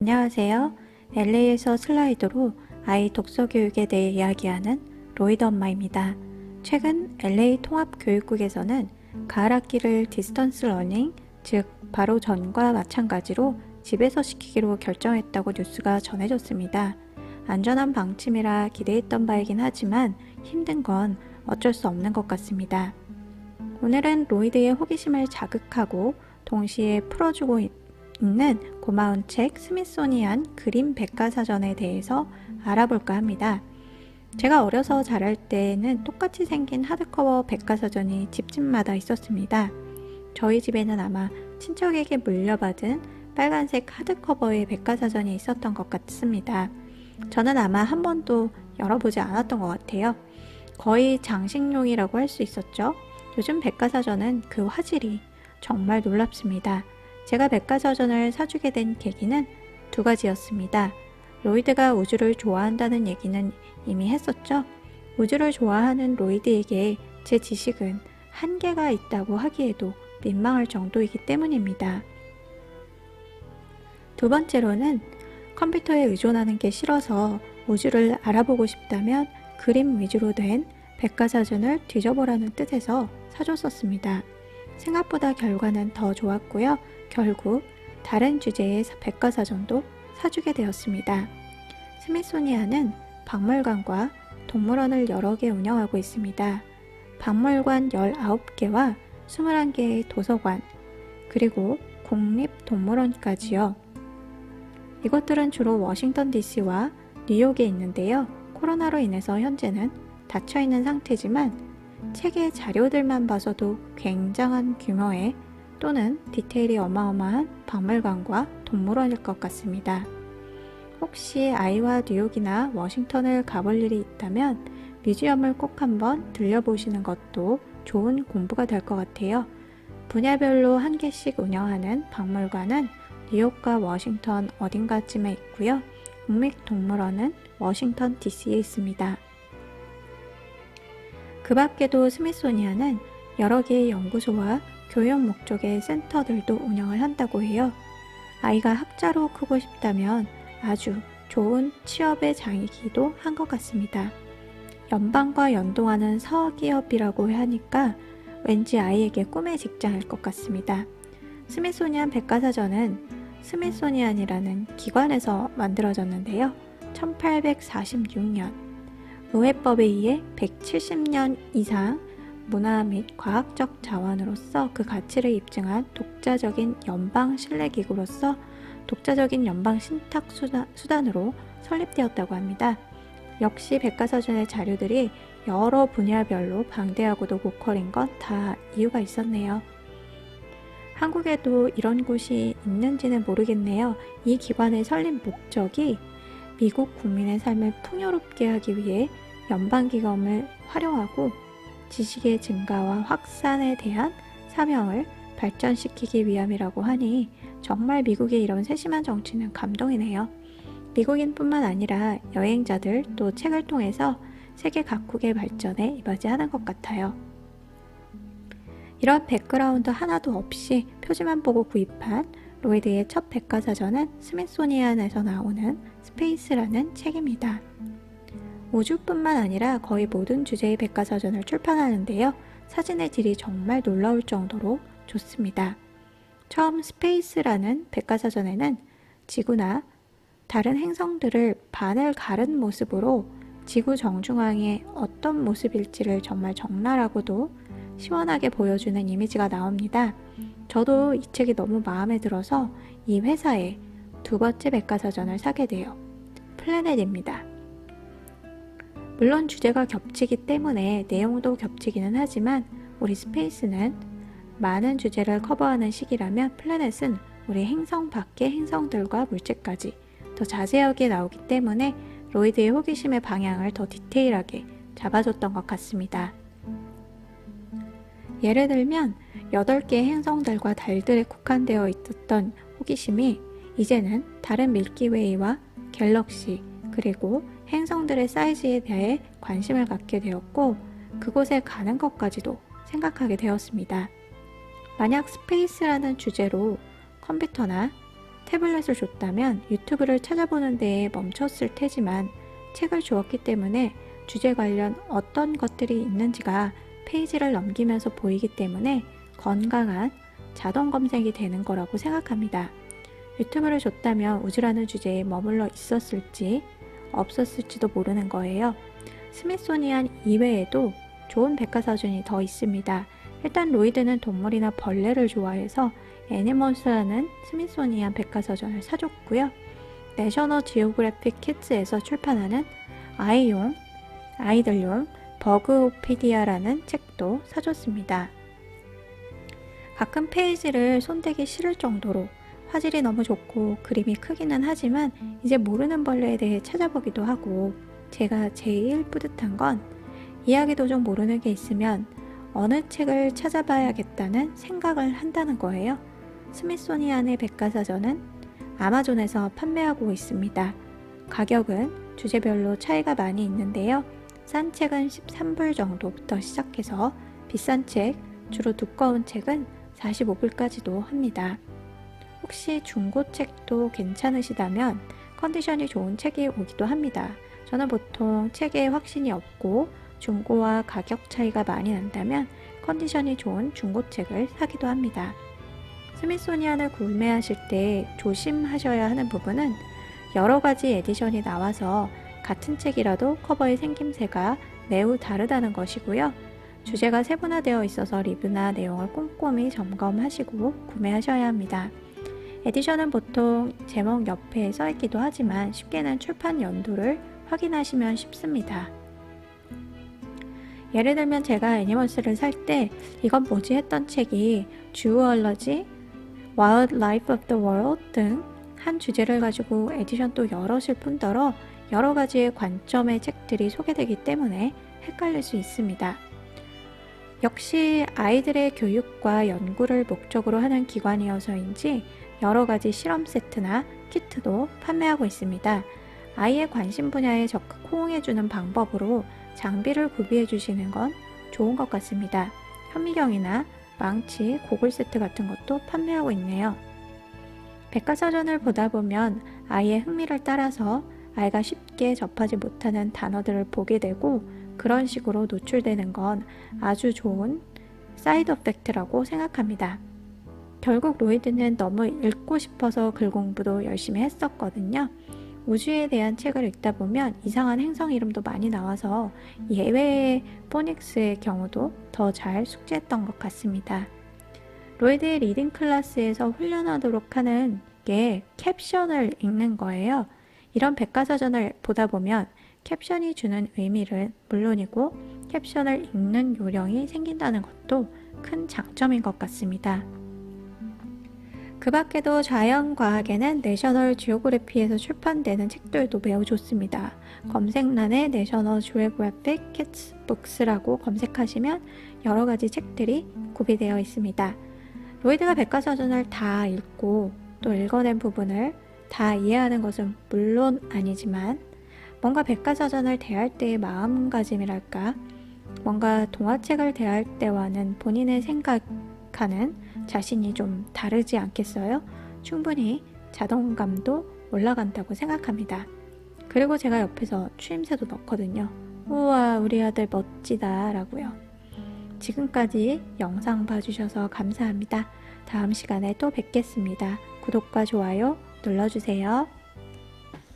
안녕하세요. LA에서 슬라이드로 아이 독서 교육에 대해 이야기하는 로이드 엄마입니다. 최근 LA 통합교육국에서는 가을 학기를 디스턴스 러닝, 즉 바로 전과 마찬가지로 집에서 시키기로 결정했다고 뉴스가 전해졌습니다. 안전한 방침이라 기대했던 바이긴 하지만 힘든 건 어쩔 수 없는 것 같습니다. 오늘은 로이드의 호기심을 자극하고 동시에 풀어주고 있는 고마운 책 스미소니안 그림 백과사전에 대해서 알아볼까 합니다. 제가 어려서 자랄 때는 똑같이 생긴 하드커버 백과사전이 집집마다 있었습니다. 저희 집에는 아마 친척에게 물려받은 빨간색 하드커버의 백과사전이 있었던 것 같습니다. 저는 아마 한 번도 열어보지 않았던 것 같아요. 거의 장식용이라고 할 수 있었죠. 요즘 백과사전은 그 화질이 정말 놀랍습니다. 제가 백과사전을 사주게 된 계기는 두 가지였습니다. 로이드가 우주를 좋아한다는 얘기는 이미 했었죠. 우주를 좋아하는 로이드에게 제 지식은 한계가 있다고 하기에도 민망할 정도이기 때문입니다. 두 번째로는 컴퓨터에 의존하는 게 싫어서 우주를 알아보고 싶다면 그림 위주로 된 백과사전을 뒤져보라는 뜻에서 사줬었습니다. 생각보다 결과는 더 좋았고요. 결국 다른 주제의 백과사전도 사주게 되었습니다. 스미소니안은 박물관과 동물원을 여러 개 운영하고 있습니다. 박물관 19개와 21개의 도서관, 그리고 국립동물원까지요. 이것들은 주로 워싱턴 DC와 뉴욕에 있는데요. 코로나로 인해서 현재는 닫혀있는 상태지만 책의 자료들만 봐서도 굉장한 규모의 또는 디테일이 어마어마한 박물관과 동물원일 것 같습니다. 혹시 아이와 뉴욕이나 워싱턴을 가볼 일이 있다면 뮤지엄을 꼭 한번 들려보시는 것도 좋은 공부가 될 것 같아요. 분야별로 한 개씩 운영하는 박물관은 뉴욕과 워싱턴 어딘가쯤에 있고요. 국립동물원은 워싱턴 DC에 있습니다. 그 밖에도 스미소니안은 여러 개의 연구소와 교육 목적의 센터들도 운영을 한다고 해요. 아이가 학자로 크고 싶다면 아주 좋은 취업의 장이기도 한 것 같습니다. 연방과 연동하는 사기업이라고 하니까 왠지 아이에게 꿈의 직장일 것 같습니다. 스미소니안 백과사전은 스미소니안이라는 기관에서 만들어졌는데요. 1846년 의회법에 의해 170년 이상 문화 및 과학적 자원으로서 그 가치를 입증한 독자적인 연방 신뢰기구로서 독자적인 연방 신탁 수단으로 설립되었다고 합니다. 역시 백과사전의 자료들이 여러 분야별로 방대하고도 고퀄인 건 다 이유가 있었네요. 한국에도 이런 곳이 있는지는 모르겠네요. 이 기관의 설립 목적이 미국 국민의 삶을 풍요롭게 하기 위해 연방기금을 활용하고 지식의 증가와 확산에 대한 사명을 발전시키기 위함이라고 하니 정말 미국의 이런 세심한 정치는 감동이네요. 미국인뿐만 아니라 여행자들 또 책을 통해서 세계 각국의 발전에 이바지하는 것 같아요. 이런 백그라운드 하나도 없이 표지만 보고 구입한 로이드의 첫 백과사전은 스미소니안에서 나오는 스페이스라는 책입니다. 우주뿐만 아니라 거의 모든 주제의 백과사전을 출판하는데요. 사진의 질이 정말 놀라울 정도로 좋습니다. 처음 스페이스라는 백과사전에는 지구나 다른 행성들을 반을 가른 모습으로 지구 정중앙의 어떤 모습일지를 정말 적나라하고도 시원하게 보여주는 이미지가 나옵니다. 저도 이 책이 너무 마음에 들어서 이 회사의 두 번째 백과사전을 사게 돼요. 플래넷입니다. 물론 주제가 겹치기 때문에 내용도 겹치기는 하지만 우리 스페이스는 많은 주제를 커버하는 시기라면 플래넷은 우리 행성 밖의 행성들과 물체까지 더 자세하게 나오기 때문에 로이드의 호기심의 방향을 더 디테일하게 잡아줬던 것 같습니다. 예를 들면 8개의 행성들과 달들에 국한되어 있었던 호기심이 이제는 다른 밀키웨이와 갤럭시 그리고 행성들의 사이즈에 대해 관심을 갖게 되었고 그곳에 가는 것까지도 생각하게 되었습니다. 만약 스페이스라는 주제로 컴퓨터나 태블릿을 줬다면 유튜브를 찾아보는 데에 멈췄을 테지만 책을 주었기 때문에 주제 관련 어떤 것들이 있는지가 페이지를 넘기면서 보이기 때문에 건강한 자동 검색이 되는 거라고 생각합니다. 유튜브를 줬다면 우주라는 주제에 머물러 있었을지 없었을지도 모르는 거예요. 스미소니안 이외에도 좋은 백과사전이 더 있습니다. 일단 로이드는 동물이나 벌레를 좋아해서 애니멀스라는 스미소니안 백과사전을 사줬고요. 내셔널 지오그래픽 키즈에서 출판하는 아이들용 버그오피디아라는 책도 사줬습니다. 가끔 페이지를 손대기 싫을 정도로 화질이 너무 좋고 그림이 크기는 하지만 이제 모르는 벌레에 대해 찾아보기도 하고, 제가 제일 뿌듯한 건 이야기도 좀 모르는 게 있으면 어느 책을 찾아봐야겠다는 생각을 한다는 거예요. 스미소니안의 백과사전은 아마존에서 판매하고 있습니다. 가격은 주제별로 차이가 많이 있는데요. 싼 책은 13불 정도부터 시작해서 비싼 책, 주로 두꺼운 책은 45불까지도 합니다. 혹시 중고책도 괜찮으시다면 컨디션이 좋은 책이 오기도 합니다. 저는 보통 책에 확신이 없고 중고와 가격 차이가 많이 난다면 컨디션이 좋은 중고책을 사기도 합니다. 스미소니안을 구매하실 때 조심하셔야 하는 부분은 여러 가지 에디션이 나와서 같은 책이라도 커버의 생김새가 매우 다르다는 것이고요. 주제가 세분화되어 있어서 리뷰나 내용을 꼼꼼히 점검하시고 구매하셔야 합니다. 에디션은 보통 제목 옆에 써있기도 하지만 쉽게는 출판 연도를 확인하시면 쉽습니다. 예를 들면 제가 애니멀스를 살 때 이건 뭐지 했던 책이 주얼러지, Wildlife of the World 등 한 주제를 가지고 에디션도 여럿일 뿐더러 여러 가지의 관점의 책들이 소개되기 때문에 헷갈릴 수 있습니다. 역시 아이들의 교육과 연구를 목적으로 하는 기관이어서인지 여러 가지 실험 세트나 키트도 판매하고 있습니다. 아이의 관심 분야에 적극 호응해주는 방법으로 장비를 구비해 주시는 건 좋은 것 같습니다. 현미경이나 망치, 고글 세트 같은 것도 판매하고 있네요. 백과사전을 보다 보면 아이의 흥미를 따라서 아이가 쉽게 접하지 못하는 단어들을 보게 되고 그런 식으로 노출되는 건 아주 좋은 사이드 이펙트라고 생각합니다. 결국 로이드는 너무 읽고 싶어서 글 공부도 열심히 했었거든요. 우주에 대한 책을 읽다 보면 이상한 행성 이름도 많이 나와서 예외의 포닉스의 경우도 더 잘 숙지했던 것 같습니다. 로이드의 리딩 클래스에서 훈련하도록 하는 게 캡션을 읽는 거예요. 이런 백과사전을 보다 보면 캡션이 주는 의미를 물론이고 캡션을 읽는 요령이 생긴다는 것도 큰 장점인 것 같습니다. 그 밖에도 자연과학에는 내셔널 지오그래피에서 출판되는 책들도 매우 좋습니다. 검색란에 내셔널 지오그래픽 키즈 북스라고 검색하시면 여러 가지 책들이 구비되어 있습니다. 로이드가 백과사전을 다 읽고 또 읽어낸 부분을 다 이해하는 것은 물론 아니지만 뭔가 백과사전을 대할 때의 마음가짐이랄까, 뭔가 동화책을 대할 때와는 본인의 생각하는 자신이 좀 다르지 않겠어요? 충분히 자존감도 올라간다고 생각합니다. 그리고 제가 옆에서 추임새도 넣거든요. 우와, 우리 아들 멋지다 라고요. 지금까지 영상 봐주셔서 감사합니다. 다음 시간에 또 뵙겠습니다. 구독과 좋아요 눌러주세요.